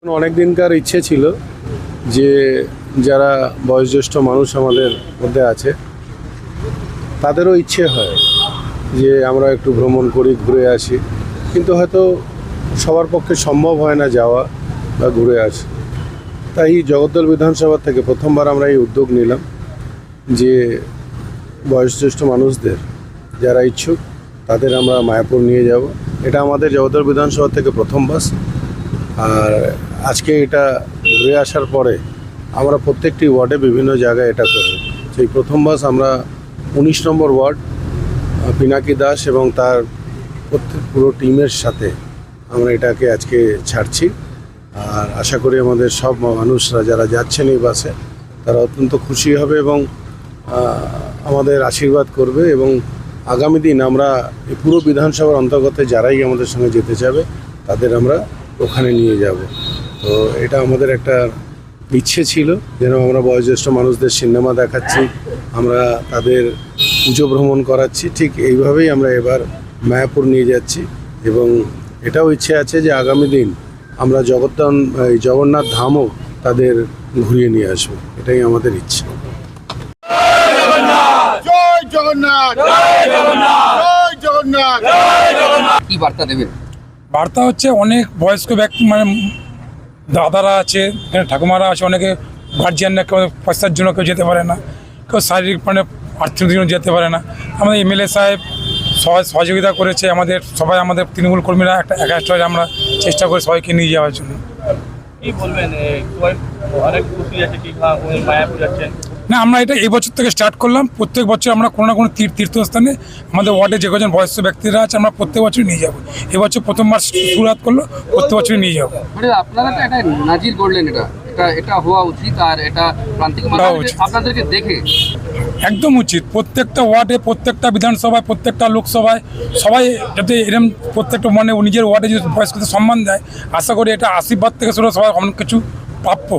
অনেক দিনকার ইচ্ছে ছিল যে যারা বয়োজ্যেষ্ঠ মানুষ আমাদের মধ্যে আছে তাদেরও ইচ্ছে হয় যে আমরা একটু ভ্রমণ করি, ঘুরে আসি, কিন্তু হয়তো সবার পক্ষে সম্ভব হয় না যাওয়া বা ঘুরে আসা। তাই জগদ্দল বিধানসভা থেকে প্রথমবার আমরা এই উদ্যোগ নিলাম যে বয়োজ্যেষ্ঠ মানুষদের যারা ইচ্ছুক তাদের আমরা মায়াপুর নিয়ে যাব। এটা আমাদের জগদ্দল বিধানসভা থেকে প্রথম বাস। আর আজকে এটা ঘুরে আসার পরে আমরা প্রত্যেকটি ওয়ার্ডে বিভিন্ন জায়গায় এটা করব। সেই প্রথম বাস আমরা 19 নম্বর ওয়ার্ড পিনাকি দাস এবং তার পুরো টিমের সাথে আমরা এটাকে আজকে ছাড়ছি। আর আশা করি আমাদের সব মানুষরা যারা যাচ্ছেন এই বাসে তারা অত্যন্ত খুশি হবে এবং আমাদের আশীর্বাদ করবে। এবং আগামী দিন আমরা এই পুরো বিধানসভার অন্তর্গত যারাই আমাদের সঙ্গে যেতে চাবে তাদের আমরা ওখানে নিয়ে যাব। তো এটা আমাদের একটা ইচ্ছে ছিল যেন আমরা বয়োজ্যেষ্ঠ মানুষদের সিনেমা দেখাচ্ছি, আমরা তাদের পুজো ভ্রমণ করাচ্ছি, ঠিক এইভাবেই আমরা এবার মায়াপুর নিয়ে যাচ্ছি। এবং এটাও ইচ্ছে আছে যে আগামী দিন আমরা জগন্নাথ ধামও তাদের ঘুরিয়ে নিয়ে আসবো, এটাই আমাদের ইচ্ছে। জয় জগন্নাথ, জয় জগন্নাথ, জয় জগন্নাথ, জয় জগন্নাথ। কি বার্তা দেবেন? বার্তা হচ্ছে অনেক বয়স্ক ব্যক্তি মানে দাদারা আছে, ঠাকুমারা আছে, অনেকে গার্জিয়ানরা কেউ পয়সার জন্য কেউ যেতে পারে না, কেউ শারীরিক মানে আর্থিক জন্য যেতে পারে না। আমাদের এমএলএ সাহেব সহযোগিতা করেছে, আমাদের তৃণমূল কর্মীরা একটা একাস্ট্রায় আমরা চেষ্টা করি সবাইকে নিয়ে যাওয়ার জন্য। কি বলবেন, অনেক খুশি আছে কি মায়াপুর যাচ্ছেন? না, আমরা এটা এই বছর থেকে স্টার্ট করলাম। প্রত্যেক বছর আমরা কোনো না কোনো তীর্থস্থানে আমাদের ওয়ার্ডে যে কজন বয়স্ক ব্যক্তিরা আছে আমরা প্রত্যেক বছরই নিয়ে যাবো। এবছর প্রথমবার শুরুয়াত করলো, প্রত্যেক বছরই নিয়ে যাবো। মানে আপনারা তো একটা নাজির করলেন, এটা হওয়া উচিত। আর এটা প্রান্তিক আপনাদেরকে দেখে একদম উচিত। প্রত্যেকটা ওয়ার্ডে, প্রত্যেকটা বিধানসভায়, প্রত্যেকটা লোকসভায় সবাই যাতে এরকম প্রত্যেকটা মানে নিজের ওয়ার্ডে যদি বয়স্কদের সম্মান দেয়, আশা করি এটা আশীর্বাদ থেকে শুরু সবাই অনেক কিছু প্রাপ্য।